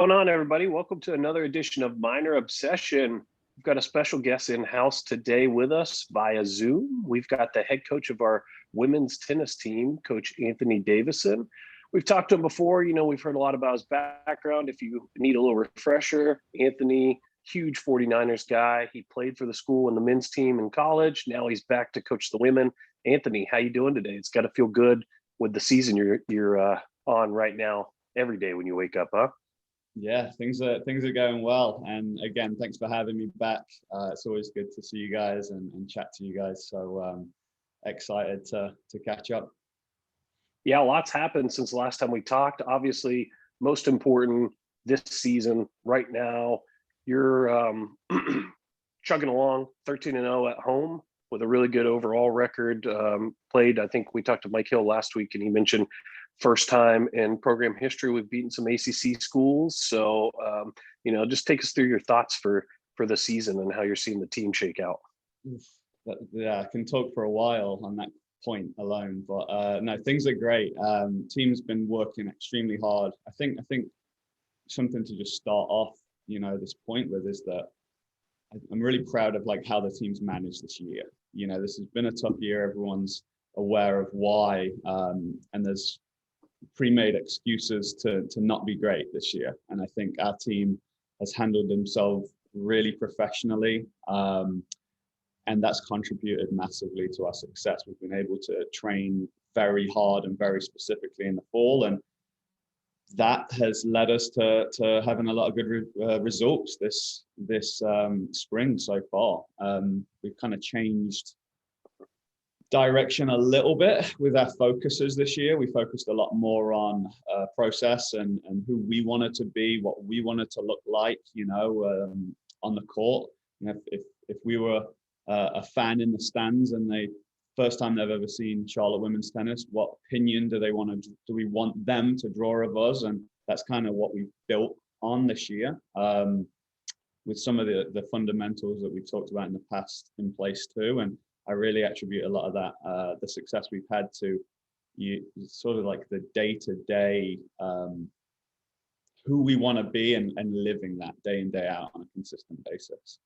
Going on, everybody? Welcome to another edition of Minor Obsession. We've got a special guest in house today with us via Zoom. We've got the head coach of our women's tennis team, Coach Anthony Davison. We've talked to him before. We've heard a lot about his background. If you need a little refresher, Anthony, huge 49ers guy. He played for the school and the men's team in college. Now he's back to coach the women. Anthony, how you doing today? It's got to feel good with the season you're on right now every day when you wake up, huh? Yeah, things are going well. And again, thanks for having me back. It's always good to see you guys and chat to you guys. So excited to catch up. Yeah, lots happened since the last time we talked. Obviously, most important this season right now, you're chugging along 13-0 at home with a really good overall record. Played, I think we talked to Mike Hill last week, and he mentioned first time in program history we've beaten some ACC schools. So, just take us through your thoughts for the season and how you're seeing the team shake out. Yeah, I can talk for a while on that point alone, but no, things are great. Team's been working extremely hard. I think something to just start off, this point with is that I'm really proud of how the team's managed this year. This has been a tough year. Everyone's aware of why, and there's pre-made excuses to not be great this year. And I think our team has handled themselves really professionally, and that's contributed massively to our success. We've been able to train very hard and very specifically in the fall, and that has led us to having a lot of good results this spring so far. We've kind of changed direction a little bit with our focuses this year. We focused a lot more on process and who we wanted to be, what we wanted to look like, on the court. If we were a fan in the stands and first time they've ever seen Charlotte women's tennis, what opinion do we want them to draw of us? And that's kind of what we've built on this year, with some of the fundamentals that we've talked about in the past in place too. And I really attribute a lot of that, the success we've had to sort of the day-to-day, who we want to be and living that day in, day out on a consistent basis.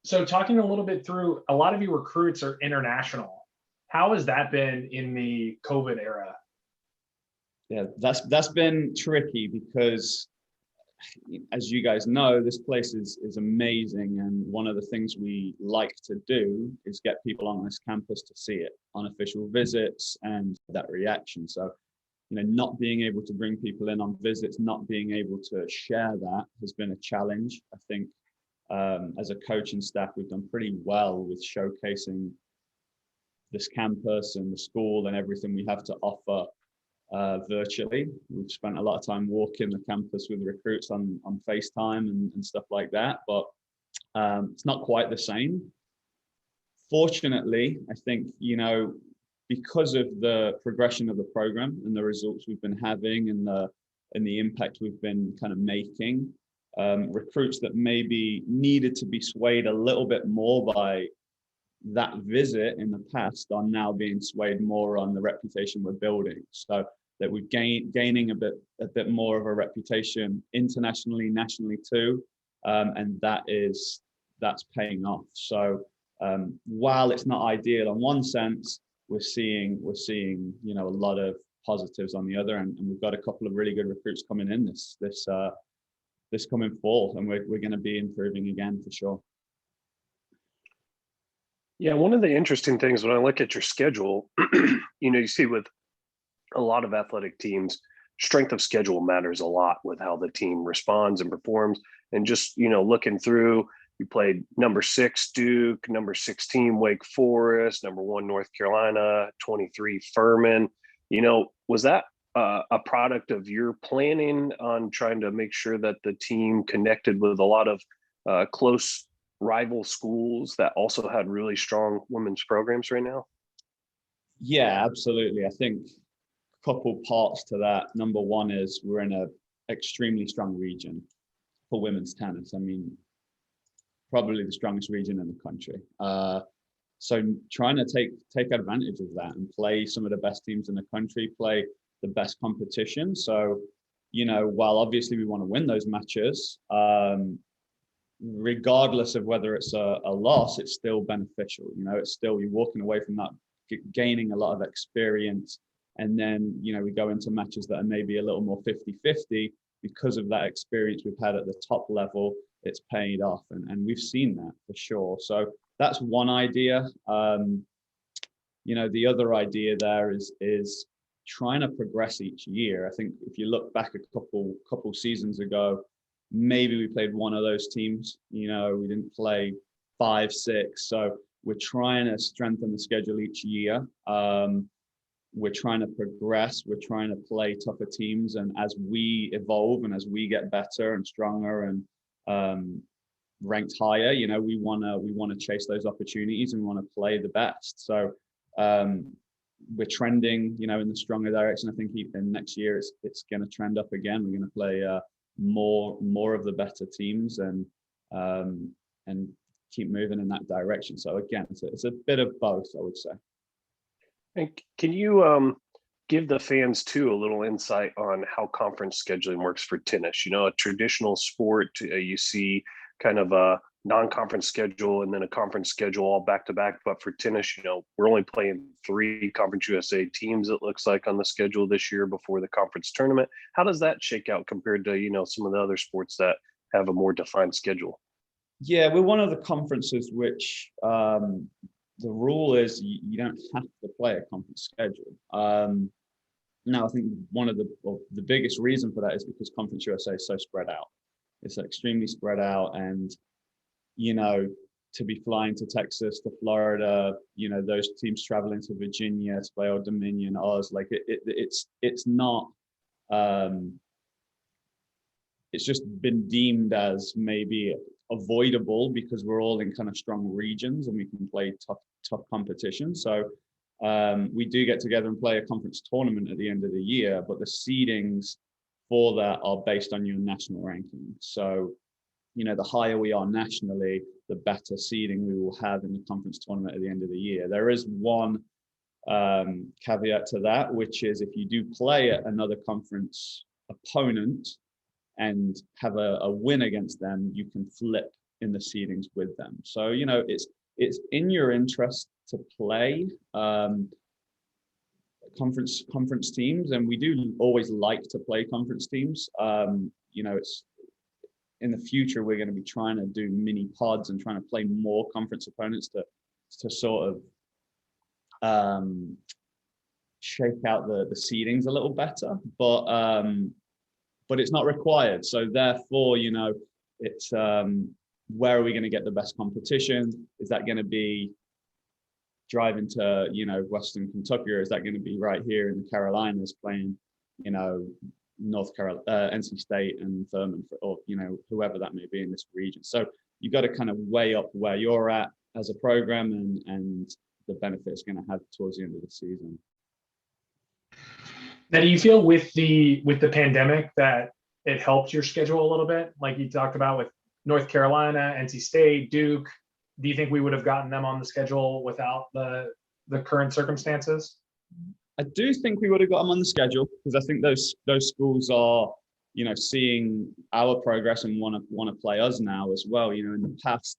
So talking a little bit through, a lot of your recruits are international. How has that been in the COVID era? Yeah, that's been tricky because, as you guys know, this place is amazing, and one of the things we like to do is get people on this campus to see it on official visits and that reaction. So, not being able to bring people in on visits, not being able to share that has been a challenge. I think as a coach and staff, we've done pretty well with showcasing this campus and the school and everything we have to offer virtually. We've spent a lot of time walking the campus with recruits on FaceTime and stuff like that, but it's not quite the same. Fortunately, I think, because of the progression of the program and the results we've been having and the impact we've been kind of making, recruits that maybe needed to be swayed a little bit more by that visit in the past are now being swayed more on the reputation we're building, so that we're gaining a bit more of a reputation internationally, nationally too, and that's paying off. So while it's not ideal in one sense, we're seeing a lot of positives on the other, and we've got a couple of really good recruits coming in this coming fall, and we're going to be improving again for sure. Yeah, one of the interesting things when I look at your schedule, you see with a lot of athletic teams, strength of schedule matters a lot with how the team responds and performs. And just, looking through, you played number 6 Duke, number 16 Wake Forest, number 1 North Carolina, 23 Furman. Was that a product of your planning on trying to make sure that the team connected with a lot of close rival schools that also had really strong women's programs right now? Yeah, absolutely. I think a couple parts to that. Number one is we're in a extremely strong region for women's tennis. I mean, probably the strongest region in the country. So trying to take advantage of that and play some of the best teams in the country, play the best competition. So while obviously we want to win those matches, regardless of whether it's a loss, it's still beneficial. It's still, you're walking away from that, gaining a lot of experience. And then, we go into matches that are maybe a little more 50-50 because of that experience we've had at the top level. It's paid off. And we've seen that for sure. So that's one idea. The other idea there is trying to progress each year. I think if you look back a couple seasons ago, maybe we played one of those teams. We didn't play 5, 6. So we're trying to strengthen the schedule each year. We're trying to progress. We're trying to play tougher teams. And as we evolve and as we get better and stronger and ranked higher, we want to chase those opportunities and we want to play the best. So we're trending, in the stronger direction. I think even next year it's going to trend up again. We're going to play more of the better teams and keep moving in that direction. So again, it's a bit of both, I would say. And can you give the fans too a little insight on how conference scheduling works for tennis? A traditional sport, you see kind of a non-conference schedule and then a conference schedule all back to back. But for tennis, we're only playing 3 Conference USA teams, it looks like, on the schedule this year before the conference tournament. How does that shake out compared to, some of the other sports that have a more defined schedule? Yeah, we're one of the conferences which the rule is you don't have to play a conference schedule. Now, I think one of the biggest reason for that is because Conference USA is so spread out. It's extremely spread out, and to be flying to Texas, to Florida, those teams traveling to Virginia to play Old Dominion, Oz, like it's not. It's just been deemed as maybe avoidable because we're all in kind of strong regions and we can play tough competition. So we do get together and play a conference tournament at the end of the year, but the seedings for that are based on your national ranking. So, the higher we are nationally, the better seeding we will have in the conference tournament at the end of the year. There is one caveat to that, which is if you do play another conference opponent and have a win against them, you can flip in the seedings with them. So, it's in your interest to play conference teams, and we do always like to play conference teams. It's in the future we're going to be trying to do mini pods and trying to play more conference opponents to sort of shake out the seedings a little better, but it's not required. So therefore, it's where are we going to get the best competition? Is that going to be driving to, Western Kentucky, or is that going to be right here in the Carolinas playing, North Carolina, NC State and Furman, or, whoever that may be in this region. So you've got to kind of weigh up where you're at as a program and the benefit it's going to have towards the end of the season. Now, do you feel with the pandemic that it helped your schedule a little bit? Like you talked about with North Carolina, NC State, Duke. Do you think we would have gotten them on the schedule without the current circumstances? I do think we would have got them on the schedule because I think those schools are, seeing our progress and want to play us now as well. In the past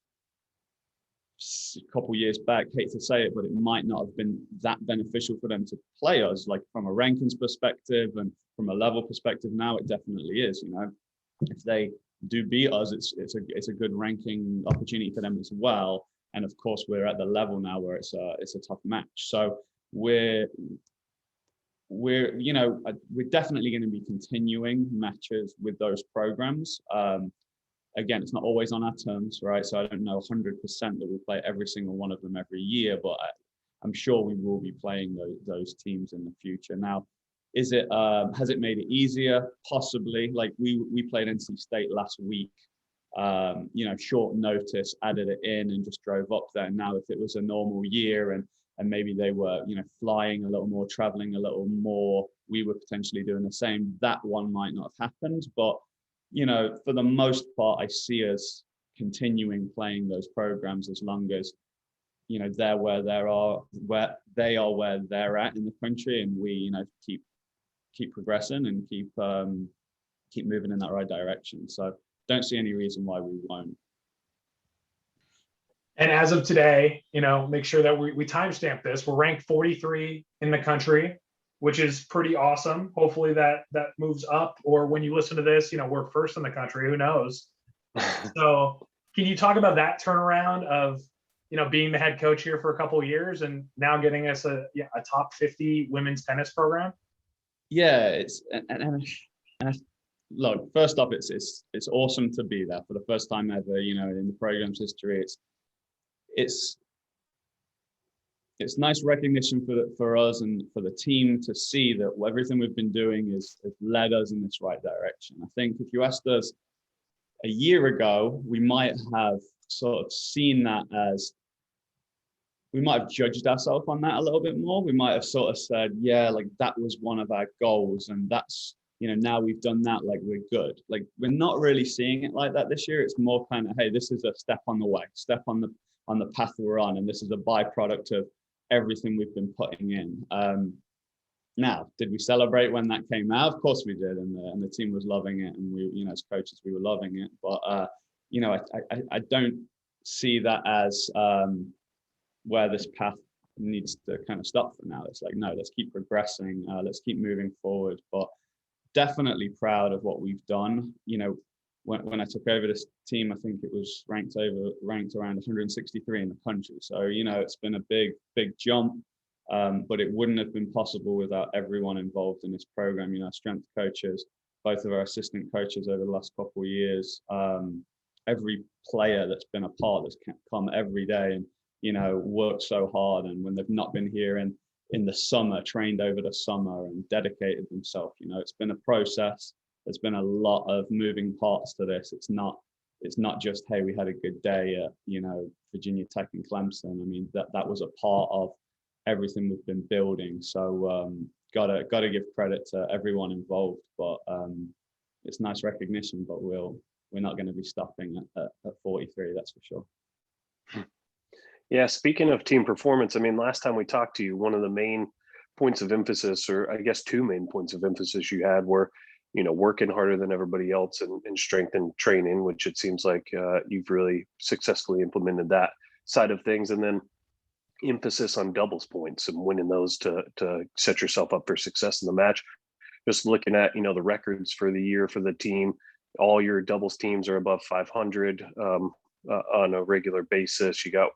couple years back, hate to say it, but it might not have been that beneficial for them to play us, like from a rankings perspective and from a level perspective. Now it definitely is. If they do beat us, it's a good ranking opportunity for them as well. And of course, we're at the level now where it's a tough match. So we're definitely going to be continuing matches with those programs. Again, it's not always on our terms, right? So I don't know 100% that we'll play every single one of them every year, but I'm sure we will be playing those teams in the future. Now, has it made it easier? Possibly. Like we played NC State last week, short notice, added it in and just drove up there. Now, if it was a normal year and maybe they were, flying a little more, traveling a little more, we were potentially doing the same. That one might not have happened, but, for the most part, I see us continuing playing those programs as long as, they're where they are where they're at in the country, and we, keep progressing and keep keep moving in that right direction. So don't see any reason why we won't. And as of today, make sure that we timestamp this. We're ranked 43 in the country, which is pretty awesome. Hopefully that moves up, or when you listen to this, we're first in the country, who knows? So can you talk about that turnaround of, being the head coach here for a couple of years and now getting us a top 50 women's tennis program? Yeah, it's and look, first off, it's awesome to be there for the first time ever, in the program's history. It's nice recognition for us and for the team to see that everything we've been doing has led us in this right direction. I think if you asked us a year ago, we might have sort of seen that as, we might have judged ourselves on that a little bit more. We might have sort of said, yeah, like that was one of our goals, and that's, now we've done that, like we're good. Like we're not really seeing it like that this year. It's more kind of, hey, this is a step on the way, step on the path we're on, and this is a byproduct of everything we've been putting in. Now, did we celebrate when that came out? Of course we did, and the team was loving it, and we, as coaches, we were loving it. But I don't see that as where this path needs to kind of stop for now. It's like, no, let's keep progressing, let's keep moving forward. But definitely proud of what we've done. When I took over this team, I think it was ranked around 163 in the country. So, it's been a big jump, but it wouldn't have been possible without everyone involved in this program. Strength coaches, both of our assistant coaches over the last couple of years, every player that's been a part, that's come every day and, worked so hard. And when they've not been here in the summer, trained over the summer and dedicated themselves, it's been a process. There's been a lot of moving parts to this. It's not just, hey, we had a good day at, Virginia Tech and Clemson. I mean, that was a part of everything we've been building. So gotta give credit to everyone involved. But it's nice recognition, but we're not going to be stopping at 43, that's for sure. Yeah, speaking of team performance, I mean, last time we talked to you, one of the main points of emphasis, or I guess two main points of emphasis you had were, working harder than everybody else and strength and training, which it seems like you've really successfully implemented that side of things. And then emphasis on doubles points and winning those to set yourself up for success in the match. Just looking at, the records for the year for the team, all your doubles teams are above 500 on a regular basis. You got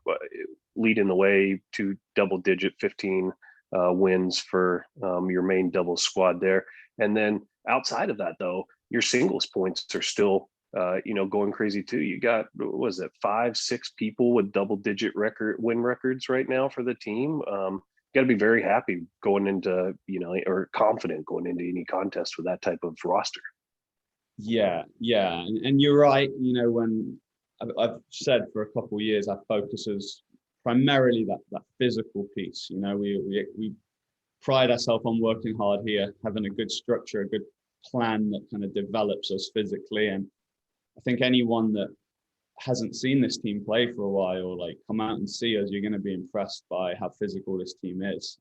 leading the way to double digit 15 wins for your main doubles squad there. And then outside of that, though, your singles points are still, going crazy too. You got, what was it, 5-6 people with double digit win records right now for the team. You got to be very happy going into, or confident going into any contest with that type of roster. Yeah. And you're right. When I've said for a couple of years, our focus is primarily that physical piece. We pride ourselves on working hard here, having a good structure, a good plan that kind of develops us physically. And I think anyone that hasn't seen this team play for a while, like come out and see us, you're going to be impressed by how physical this team is.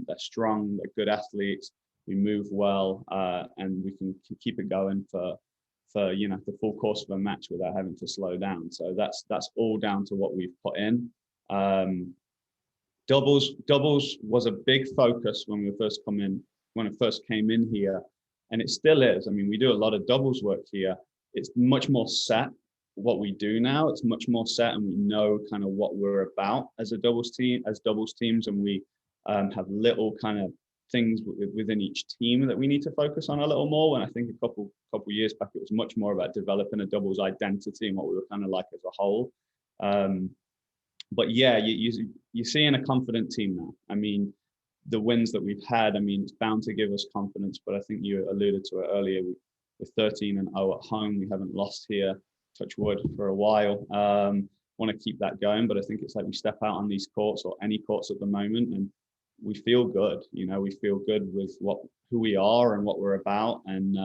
They're strong, they're good athletes, we move well, and we can keep it going for the full course of a match without having to slow down. So that's all down to what we've put in. Doubles was a big focus when I first came in here, and it still is. I mean, we do a lot of doubles work here. It's much more set what we do now. It's much more set, and we know kind of what we're about as doubles teams, and we have little kind of things within each team that we need to focus on a little more. When I think a couple years back, it was much more about developing a doubles identity and what we were kind of like as a whole. But yeah, you're seeing a confident team now. I mean, the wins that we've had, I mean, it's bound to give us confidence, but I think you alluded to it earlier. We're 13-0 at home. We haven't lost here, touch wood, for a while. Want to keep that going, but I think it's like we step out on these courts, or any courts at the moment, and we feel good. We feel good with who we are and what we're about, and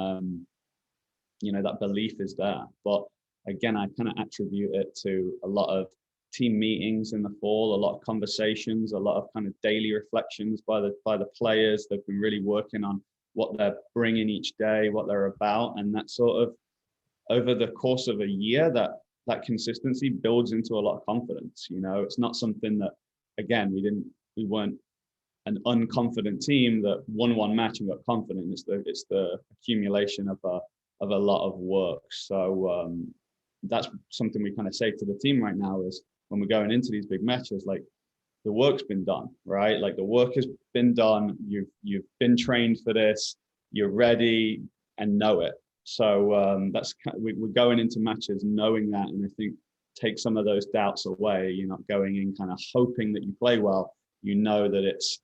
that belief is there. But again, I kind of attribute it to a lot of team meetings in the fall, a lot of conversations, a lot of kind of daily reflections by the players. They've been really working on what they're bringing each day, what they're about. And that sort of, over the course of a year, that consistency builds into a lot of confidence. You know, it's not something that, again, we weren't an unconfident team that won one match and got confident. It's the accumulation of a lot of work. So that's something we kind of say to the team right now is when we're going into these big matches, like, the work's been done, right? Like, the work has been done. You've been trained for this. You're ready and know it. So we're going into matches knowing that, and I think take some of those doubts away. You're not going in kind of hoping that you play well. You know that it's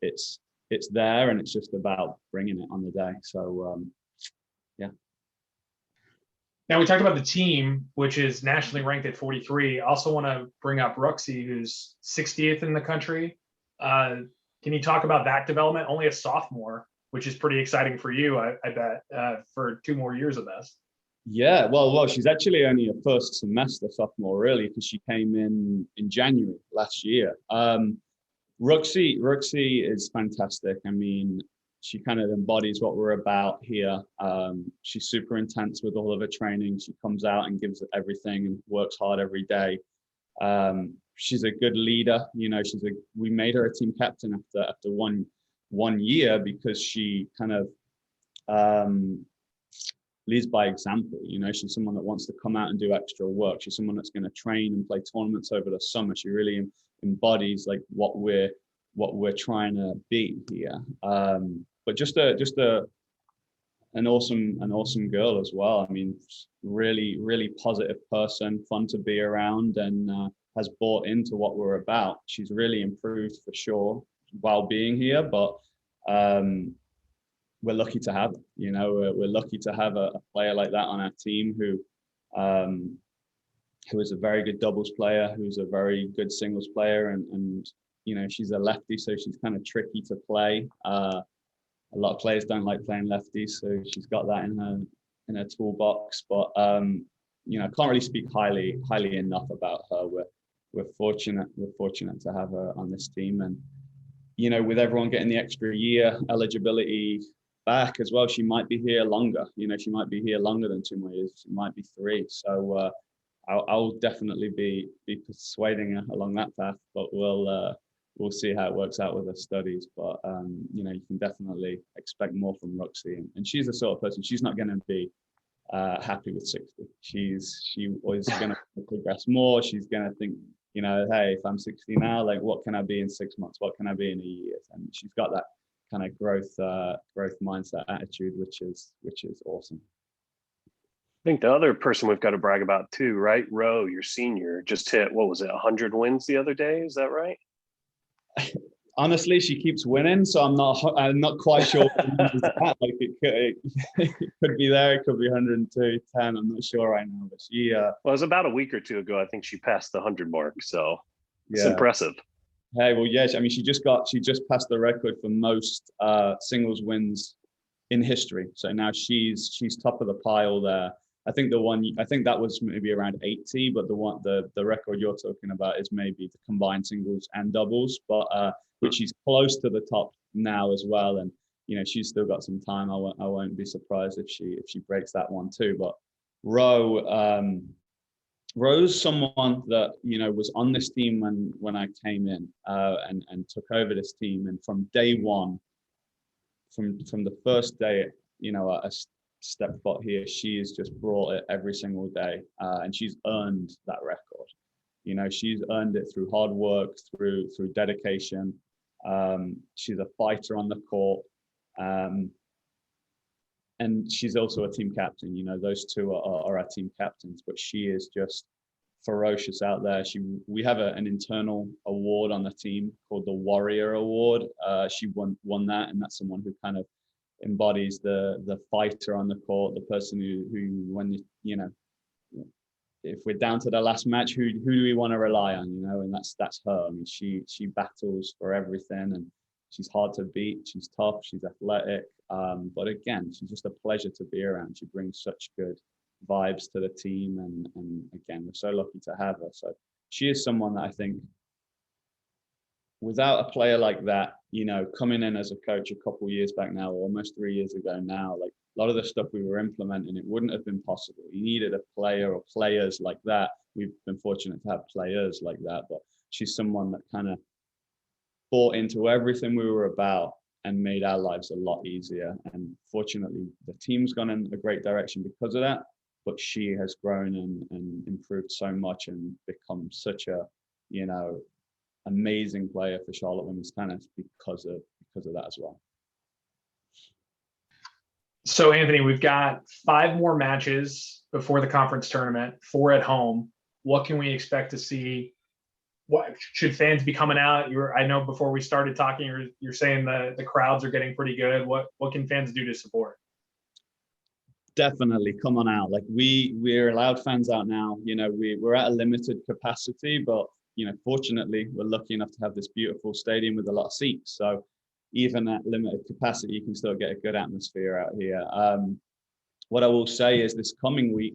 there, and it's just about bringing it on the day. So yeah. Now we talked about the team, which is nationally ranked at 43. I also want to bring up Ruxy, who's 60th in the country. Can you talk about that development? Only a sophomore, which is pretty exciting for you, I bet, for 2 more years of this. Yeah, well, she's actually only a first semester sophomore, really, because she came in January last year. Ruxy is fantastic. I mean, she kind of embodies what we're about here. She's super intense with all of her training. She comes out and gives it everything and works hard every day. She's a good leader. You know, we made her a team captain after one year because she kind of leads by example. You know, she's someone that wants to come out and do extra work. She's someone that's going to train and play tournaments over the summer. She really embodies like what we're trying to be here. But just an awesome girl as well. I mean, really positive person, fun to be around, and has bought into what we're about. She's really improved for sure while being here, but we're lucky to have her. You know, we're lucky to have a player like that on our team who is a very good doubles player, who's a very good singles player, and you know, she's a lefty, so she's kind of tricky to play. A lot of players don't like playing lefties, so she's got that in her toolbox. But you know, I can't really speak highly enough about her. We're fortunate to have her on this team, and you know, with everyone getting the extra year eligibility back as well, she might be here longer. You know, she might be here longer than 2 more years. She might be 3. So I'll definitely be persuading her along that path, but we'll see how it works out with her studies. But you know, you can definitely expect more from Ruxy, and she's the sort of person, she's not going to be happy with 60. She always going to progress more. She's going to think, you know, hey, if I'm 60 now, like, what can I be in 6 months? What can I be in a year? And she's got that kind of growth mindset attitude, which is awesome. I think the other person we've got to brag about too, right? Roe, your senior, just hit, what was it, 100 wins the other day? Is that right? Honestly, she keeps winning, so I'm not quite sure what it at. Like, it could be there, it could be 102, 10. I'm not sure right now, but she well, it was about a week or 2 ago. I think she passed the 100 mark, so it's yeah. impressive. Hey, well, yeah, I mean, she just passed the record for most singles wins in history. So now she's top of the pile there. I think that was maybe around 80, but the record you're talking about is maybe the combined singles and doubles, but which she's close to the top now as well. And you know, she's still got some time. I won't be surprised if she breaks that one too. But Ro's someone that, you know, was on this team when I came in and took over this team, and from day one, from the first day, you know, I stepped foot here, she has just brought it every single day, and she's earned that record. You know, she's earned it through hard work, through dedication. She's a fighter on the court, and she's also a team captain. You know, those two are our team captains, but she is just ferocious out there. We have an internal award on the team called the Warrior Award. She won that, and that's someone who kind of embodies the fighter on the court, the person who when you know, if we're down to the last match, who do we want to rely on, you know? And that's her. I mean, she battles for everything, and she's hard to beat. She's tough, she's athletic, but again, she's just a pleasure to be around. She brings such good vibes to the team, and again, we're so lucky to have her. So she is someone that I think without a player like that, you know, coming in as a coach a couple of years back now, almost 3 years ago now, like a lot of the stuff we were implementing, it wouldn't have been possible. You needed a player or players like that. We've been fortunate to have players like that, but she's someone that kind of bought into everything we were about and made our lives a lot easier. And fortunately, the team's gone in a great direction because of that. But she has grown and improved so much and become such a, you know, amazing player for Charlotte Women's Tennis because of that as well. So Anthony, we've got 5 more matches before the conference tournament, 4 at home. What can we expect to see? What should fans be coming out? I know before we started talking, you're saying the crowds are getting pretty good. What can fans do to support? Definitely come on out. Like we're allowed fans out now. You know, we're at a limited capacity, but you know, fortunately, we're lucky enough to have this beautiful stadium with a lot of seats. So even at limited capacity, you can still get a good atmosphere out here. What I will say is this coming week,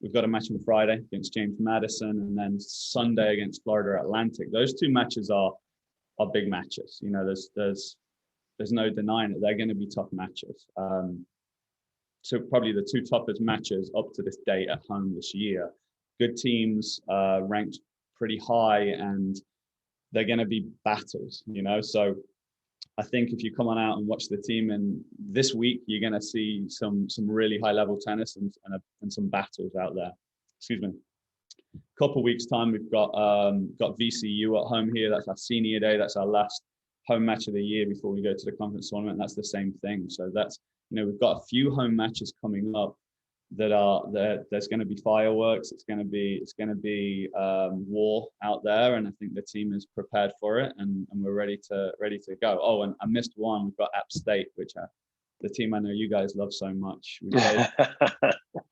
we've got a match on Friday against James Madison, and then Sunday against Florida Atlantic. Those 2 matches are big matches. You know, there's no denying it. They're going to be tough matches. So probably the 2 toughest matches up to this date at home this year. Good teams, ranked pretty high, and they're going to be battles, you know. So I think if you come on out and watch the team, and this week you're going to see some really high level tennis and some battles out there. Excuse me. Couple weeks time, we've got VCU at home here. That's our senior day. That's our last home match of the year before we go to the conference tournament. That's the same thing. So that's, you know, we've got a few home matches coming up that are there. There's going to be fireworks. It's going to be war out there, and I think the team is prepared for it, and we're ready to go. Oh, and I missed one. We've got App State, which the team I know you guys love so much.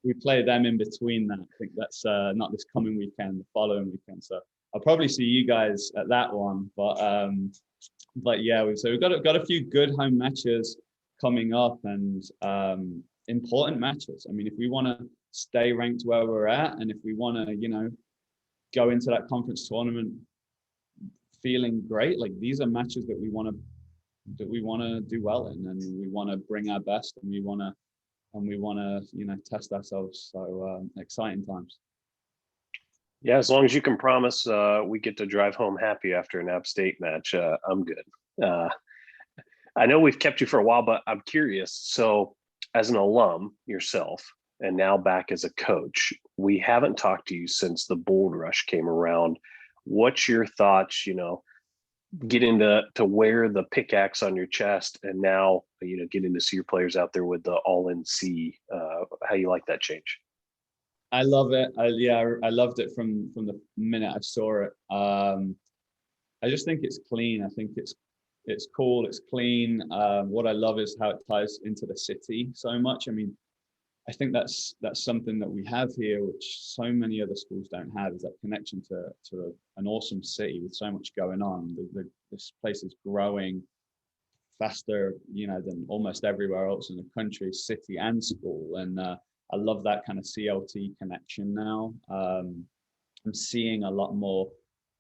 We play them in between that. I think that's not this coming weekend, the following weekend. So I'll probably see you guys at that one. But yeah, we've got a few good home matches coming up, and important matches. I mean, if we want to stay ranked where we're at, and if we want to, you know, go into that conference tournament feeling great, like these are matches that we want to do well in, and we want to bring our best, and we want to, you know, test ourselves. So exciting times. Yeah, as long as you can promise we get to drive home happy after an App State match, I'm good. I know we've kept you for a while, but I'm curious. So as an alum yourself, and now back as a coach, we haven't talked to you since the Bold Rush came around. What's your thoughts, you know, getting to wear the pickaxe on your chest, and now, you know, getting to see your players out there with the all-in C, how you like that change? I love it. I loved it from the minute I saw it. I just think it's clean. I think it's cool. It's clean. What I love is how it ties into the city so much. I mean, I think that's something that we have here, which so many other schools don't have, is that connection to an awesome city with so much going on. This place is growing faster, you know, than almost everywhere else in the country, city and school. And I love that kind of CLT connection now. I'm seeing a lot more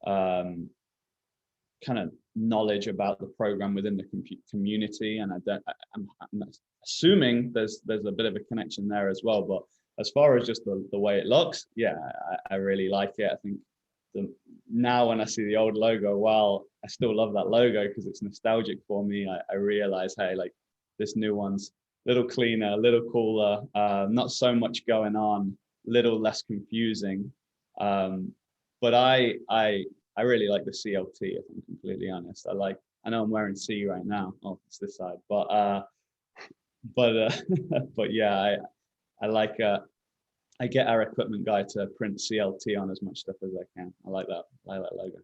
kind of knowledge about the program within the community, and I'm assuming there's a bit of a connection there as well. But as far as just the way it looks, yeah, I really like it. I think now when I see the old logo, while I still love that logo because it's nostalgic for me, I realize, hey, like this new one's a little cleaner, a little cooler, not so much going on, little less confusing. But I really like the CLT, if I'm completely honest. I know I'm wearing C right now. Oh, it's this side, but yeah, I like. I get our equipment guy to print CLT on as much stuff as I can. I like that. I like that logo.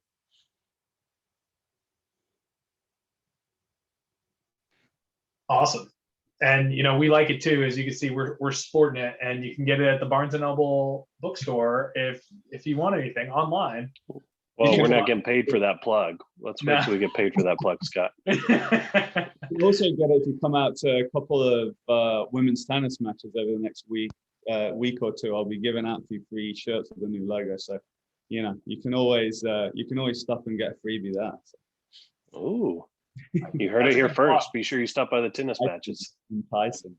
Awesome. And you know, we like it too. As you can see, we're sporting it, and you can get it at the Barnes and Noble bookstore if you want anything online. Well, we're not getting paid for that plug. Let's wait till we get paid for that plug, Scott. You also get it if you come out to a couple of women's tennis matches over the next week or two. I'll be giving out a few free shirts with the new logo. So you know, you can always stop and get a freebie there. So. Ooh, you heard it That's a here good first. thought. Be sure you stop by the tennis matches. Enticing.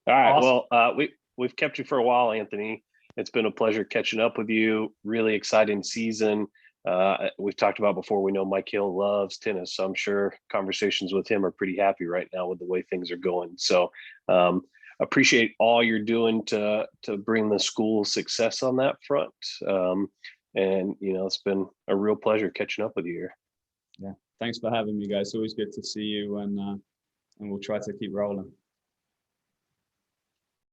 All right. Awesome. Well, we've kept you for a while, Anthony. It's been a pleasure catching up with you. Really exciting season. We've talked about before. We know Mike Hill loves tennis, so I'm sure conversations with him are pretty happy right now with the way things are going. So appreciate all you're doing to bring the school success on that front. And you know, it's been a real pleasure catching up with you here. Yeah, thanks for having me, guys. It's always good to see you, and we'll try to keep rolling.